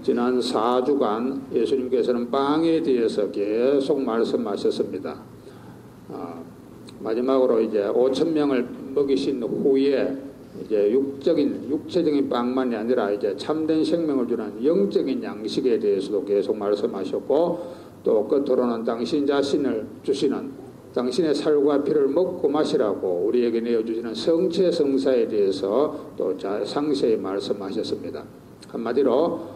지난 4주간 예수님께서는 빵에 대해서 계속 말씀하셨습니다. 마지막으로 이제 5,000명을 먹이신 후에 이제 육체적인 빵만이 아니라 이제 참된 생명을 주는 영적인 양식에 대해서도 계속 말씀하셨고, 또 끝으로는 당신 자신을 주시는 당신의 살과 피를 먹고 마시라고 우리에게 내어주시는 성체 성사에 대해서 또 상세히 말씀하셨습니다. 한마디로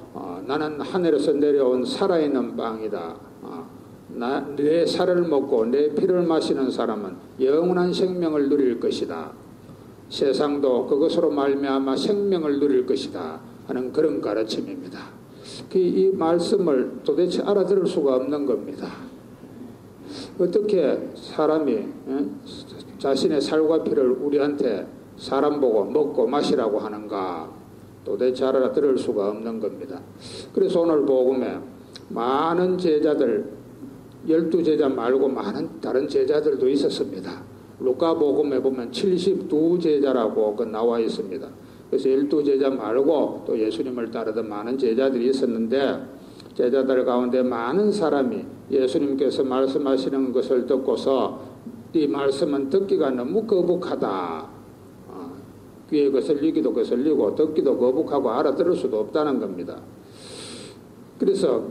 나는 하늘에서 내려온 살아있는 빵이다. 내 살을 먹고 내 피를 마시는 사람은 영원한 생명을 누릴 것이다. 세상도 그것으로 말미암아 생명을 누릴 것이다 하는 그런 가르침입니다. 이 말씀을 도대체 알아들을 수가 없는 겁니다. 어떻게 사람이 자신의 살과 피를 우리한테 사람 보고 먹고 마시라고 하는가, 도대체 알아들을 수가 없는 겁니다. 그래서 오늘 복음에 많은 제자들, 12제자 말고 많은 다른 제자들도 있었습니다. 루카복음에 보면 72제자라고 나와 있습니다. 그래서 12제자 말고 또 예수님을 따르던 많은 제자들이 있었는데, 제자들 가운데 많은 사람이 예수님께서 말씀하시는 것을 듣고서 이 말씀은 듣기가 너무 거북하다, 귀에 거슬리기도 거슬리고 듣기도 거북하고 알아들을 수도 없다는 겁니다. 그래서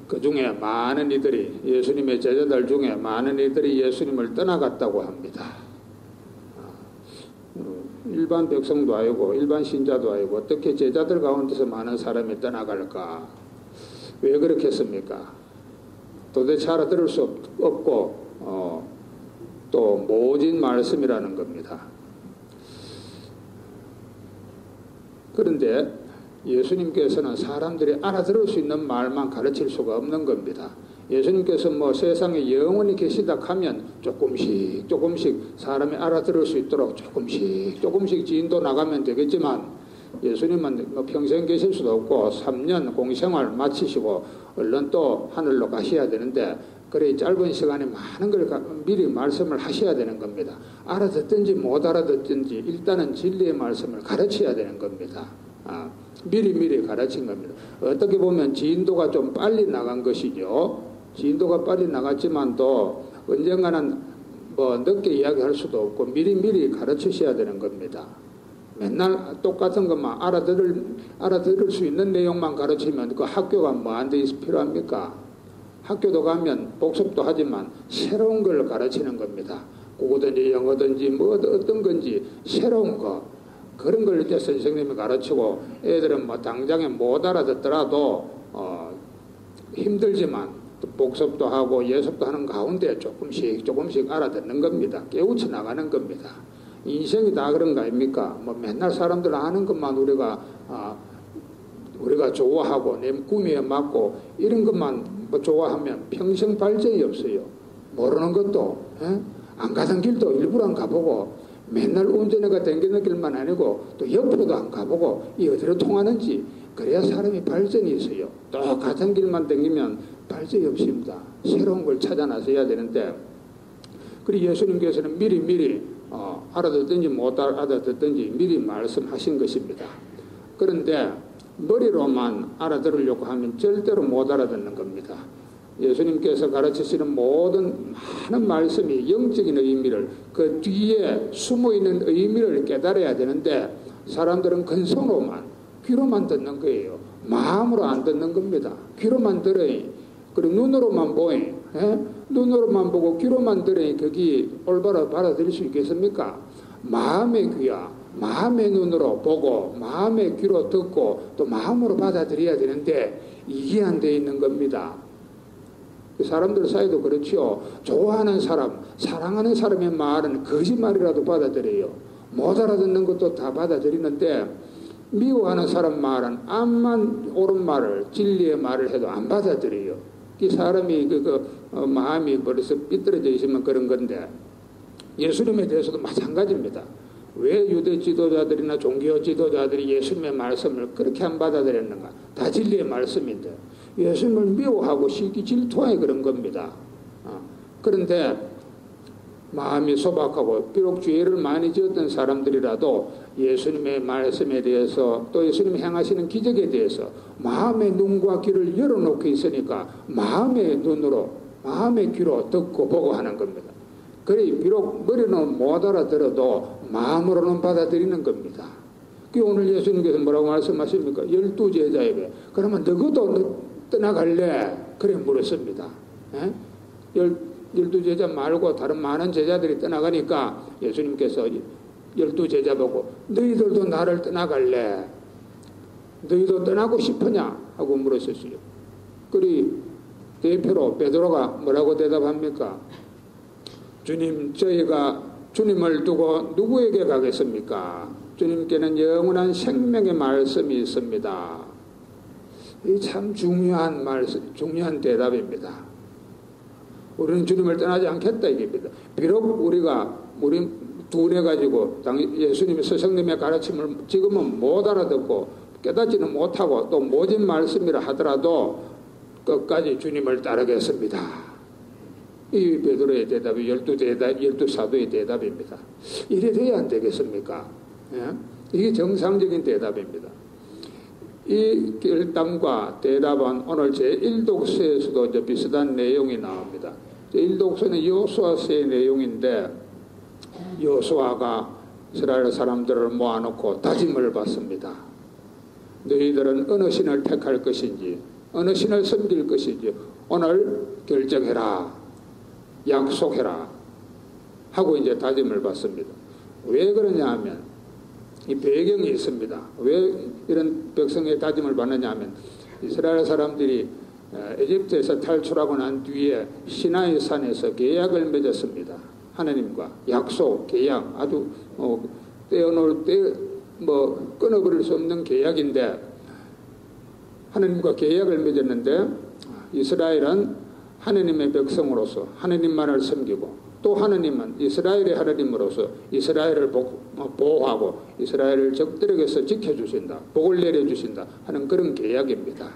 그 중에 많은 이들이, 예수님의 제자들 중에 많은 이들이 예수님을 떠나갔다고 합니다. 일반 백성도 아니고 일반 신자도 아니고 어떻게 제자들 가운데서 많은 사람이 떠나갈까? 왜 그렇게 했습니까? 도대체 알아들을 수 없고 또 모진 말씀이라는 겁니다. 그런데 예수님께서는 사람들이 알아들을 수 있는 말만 가르칠 수가 없는 겁니다. 예수님께서 세상에 영원히 계시다 하면 조금씩 사람이 알아들을 수 있도록 조금씩 지인도 나가면 되겠지만, 예수님은 평생 계실 수도 없고 3년 공생활 마치시고 얼른 또 하늘로 가셔야 되는데, 그래 짧은 시간에 많은 걸 미리 말씀을 하셔야 되는 겁니다. 알아듣든지 못 알아듣든지 일단은 진리의 말씀을 가르쳐야 되는 겁니다. 미리 가르친 겁니다. 어떻게 보면 지인도가 좀 빨리 나간 것이죠. 지인도가 빨리 나갔지만 또 언젠가는 늦게 이야기할 수도 없고 미리 가르치셔야 되는 겁니다. 맨날 똑같은 것만 알아들을 수 있는 내용만 가르치면 그 학교가 뭐한테 필요합니까? 학교도 가면 복습도 하지만 새로운 걸 가르치는 겁니다. 국어든지 영어든지 어떤 건지 새로운 거, 그런 걸 이제 선생님이 가르치고, 애들은 당장에 못 알아듣더라도 힘들지만 복습도 하고 예습도 하는 가운데 조금씩 알아듣는 겁니다. 깨우쳐 나가는 겁니다. 인생이 다 그런 거 아닙니까? 맨날 사람들 아는 것만 우리가 좋아하고 내 꿈에 맞고 이런 것만 좋아하면 평생 발전이 없어요. 모르는 것도 안 가던 길도 일부러 안 가보고, 맨날 운전해가 댕기는 길만 아니고 또 옆으로도 안 가보고 이 어디로 통하는지, 그래야 사람이 발전이 있어요. 또 같은 길만 댕기면 발전이 없습니다. 새로운 걸 찾아 나서야 되는데, 그리고 예수님께서는 미리 알아듣든지 못 알아듣든지 미리 말씀하신 것입니다. 그런데 머리로만 알아들으려고 하면 절대로 못 알아듣는 겁니다. 예수님께서 가르치시는 모든 많은 말씀이 영적인 의미를, 그 뒤에 숨어있는 의미를 깨달아야 되는데, 사람들은 근성으로만, 귀로만 듣는 거예요. 마음으로 안 듣는 겁니다. 귀로만 들어요. 그리고 눈으로만 보이, 눈으로만 보고 귀로만 들으니 거기 올바로 받아들일 수 있겠습니까? 마음의 귀야, 마음의 눈으로 보고 마음의 귀로 듣고 또 마음으로 받아들여야 되는데 이게 안 돼 있는 겁니다. 사람들 사이도 그렇지요. 좋아하는 사람, 사랑하는 사람의 말은 거짓말이라도 받아들여요. 못 알아듣는 것도 다 받아들이는데, 미워하는 사람 말은 암만 옳은 말을, 진리의 말을 해도 안 받아들여요. 이 사람이 마음이 벌써 삐뚤어져 있으면 그런 건데, 예수님에 대해서도 마찬가지입니다. 왜 유대 지도자들이나 종교 지도자들이 예수님의 말씀을 그렇게 안 받아들였는가? 다 진리의 말씀인데 예수님을 미워하고 시기 질투하여 그런 겁니다. 그런데 마음이 소박하고 비록 죄를 많이 지었던 사람들이라도 예수님의 말씀에 대해서 또 예수님이 행하시는 기적에 대해서 마음의 눈과 귀를 열어놓고 있으니까 마음의 눈으로 마음의 귀로 듣고 보고 하는 겁니다. 그래 비록 머리는 못 알아들어도 마음으로는 받아들이는 겁니다. 그 오늘 예수님께서 뭐라고 말씀하십니까? 12제자에게 그러면 너희도 떠나갈래? 그래 물었습니다. 12제자 말고 다른 많은 제자들이 떠나가니까 예수님께서 12제자 보고 너희들도 나를 떠나갈래? 너희도 떠나고 싶으냐? 하고 물었었어요. 그리 대표로 베드로가 뭐라고 대답합니까? 주님, 저희가 주님을 두고 누구에게 가겠습니까? 주님께는 영원한 생명의 말씀이 있습니다. 이 참 중요한 말씀, 중요한 대답입니다. 우리는 주님을 떠나지 않겠다 이겁니다. 비록 우리 둔해가지고 예수님의 스승님의 가르침을 지금은 못 알아듣고 깨닫지는 못하고 또 모진 말씀이라 하더라도 끝까지 주님을 따르겠습니다. 이 베드로의 대답이 12사도의 대답입니다. 이래 돼야 안 되겠습니까? 예? 이게 정상적인 대답입니다. 이 결단과 대답은 오늘 제1독서에서도 비슷한 내용이 나옵니다. 제1독서는 여호수아서의 내용인데 여호수아가 이스라엘 사람들을 모아놓고 다짐을 받습니다. 너희들은 어느 신을 택할 것인지 어느 신을 섬길 것인지 오늘 결정해라. 약속해라 하고 이제 다짐을 받습니다. 왜 그러냐 하면 이 배경이 있습니다. 왜 이런 백성의 다짐을 받느냐 하면 이스라엘 사람들이 에집트에서 탈출하고 난 뒤에 시나이 산에서 계약을 맺었습니다. 하나님과 약속, 계약 아주 끊어버릴 수 없는 계약인데 하나님과 계약을 맺었는데 이스라엘은 하나님의 백성으로서 하나님만을 섬기고 또 하나님은 이스라엘의 하나님으로서 이스라엘을 보호하고 이스라엘을 적들에게서 지켜주신다. 복을 내려주신다 하는 그런 계약입니다.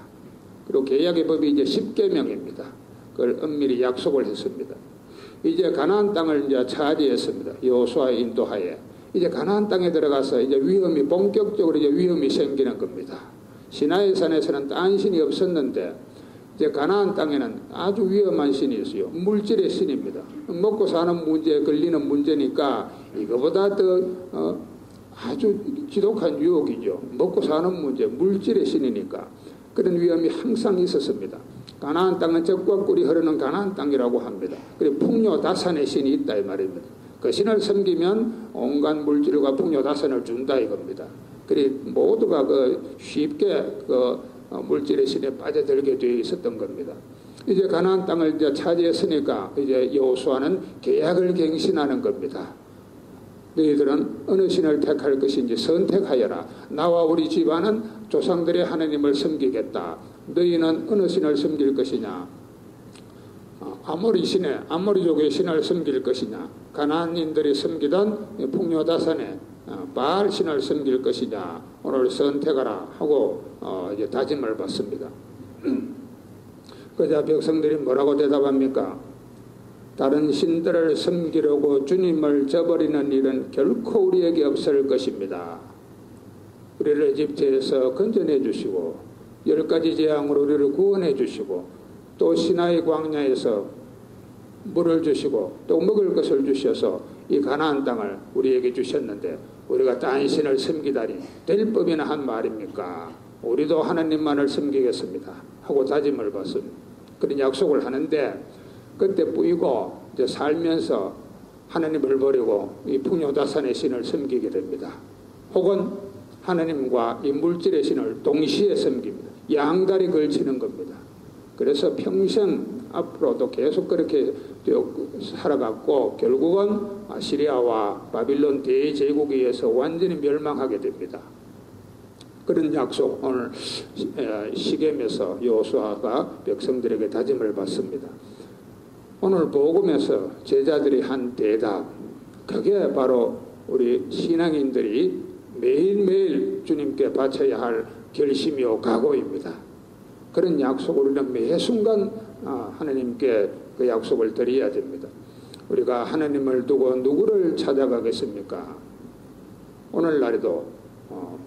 그리고 계약의 법이 이제 10계명입니다. 그걸 엄밀히 약속을 했습니다. 이제 가나안 땅을 이제 차지했습니다. 여호수아의 인도하에. 이제 가나안 땅에 들어가서 이제 본격적으로 이제 위험이 생기는 겁니다. 시나이 산에서는 딴 신이 없었는데 이제 가나안 땅에는 아주 위험한 신이 있어요. 물질의 신입니다. 먹고 사는 문제에 걸리는 문제니까 이거보다 더 아주 지독한 유혹이죠. 먹고 사는 문제, 물질의 신이니까 그런 위험이 항상 있었습니다. 가나안 땅은 젖과 꿀이 흐르는 가나안 땅이라고 합니다. 그리고 풍요다산의 신이 있다 이 말입니다. 그 신을 섬기면 온갖 물질과 풍요다산을 준다 이겁니다. 그리고 모두가 쉽게 물질의 신에 빠져들게 되어 있었던 겁니다. 이제 가나안 땅을 이제 차지했으니까 이제 여호수아는 계약을 갱신하는 겁니다. 너희들은 어느 신을 택할 것인지 선택하여라. 나와 우리 집안은 조상들의 하나님을 섬기겠다. 너희는 어느 신을 섬길 것이냐? 아모리족의 신을 섬길 것이냐? 가나안인들이 섬기던 풍요다산의 바알 신을 섬길 것이냐? 오늘 선택하라 하고 이제 다짐을 받습니다. 그자 백성들이 뭐라고 대답합니까? 다른 신들을 섬기려고 주님을 저버리는 일은 결코 우리에게 없을 것입니다. 우리를 에집트에서 건져내 주시고 10가지 재앙으로 우리를 구원해 주시고 또 시나이 광야에서 물을 주시고 또 먹을 것을 주셔서 이 가나안 땅을 우리에게 주셨는데 우리가 딴 신을 섬기다니 될 법이나 한 말입니까? 우리도 하나님만을 섬기겠습니다 하고 다짐을 받습니다. 그런 약속을 하는데 그때 뿌이고 이제 살면서 하나님을 버리고 이 풍요다산의 신을 섬기게 됩니다. 혹은 하나님과 이 물질의 신을 동시에 섬깁니다. 양다리 걸치는 겁니다. 그래서 평생 앞으로도 계속 그렇게 살아갔고 결국은 시리아와 바빌론 대제국에 의해서 완전히 멸망하게 됩니다. 그런 약속 오늘 시겜에서 여호수아가 백성들에게 다짐을 받습니다. 오늘 복음에서 제자들이 한 대답, 그게 바로 우리 신앙인들이 매일매일 주님께 바쳐야 할 결심이요 각오입니다. 그런 약속을 우리는 매 순간 하나님께 그 약속을 드려야 됩니다. 우리가 하나님을 두고 누구를 찾아가겠습니까? 오늘날에도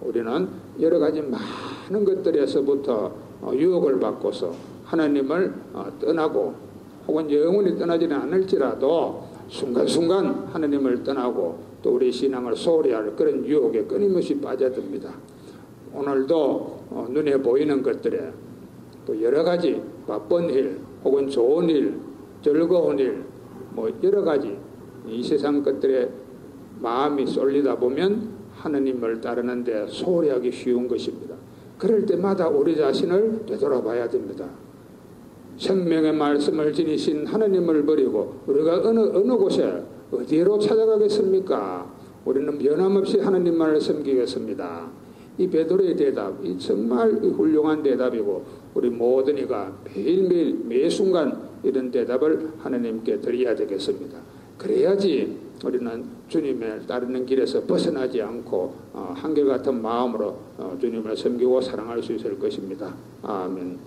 우리는 여러 가지 많은 것들에서부터 유혹을 받고서 하나님을 떠나고 혹은 영원히 떠나지는 않을지라도 순간순간 하나님을 떠나고 또 우리 신앙을 소홀히 할 그런 유혹에 끊임없이 빠져듭니다. 오늘도 눈에 보이는 것들에 또 여러 가지 바쁜 일 혹은 좋은 일, 즐거운 일, 여러 가지 이 세상 것들에 마음이 쏠리다 보면 하나님을 따르는데 소홀히 하기 쉬운 것입니다. 그럴 때마다 우리 자신을 되돌아봐야 됩니다. 생명의 말씀을 지니신 하나님을 버리고 우리가 어느 곳에 어디로 찾아가겠습니까? 우리는 변함없이 하나님만을 섬기겠습니다. 이 베드로의 대답, 이 정말 훌륭한 대답이고 우리 모든 이가 매일매일 매 순간 이런 대답을 하나님께 드려야 되겠습니다. 그래야지 우리는 주님을 따르는 길에서 벗어나지 않고 한결같은 마음으로 주님을 섬기고 사랑할 수 있을 것입니다. 아멘.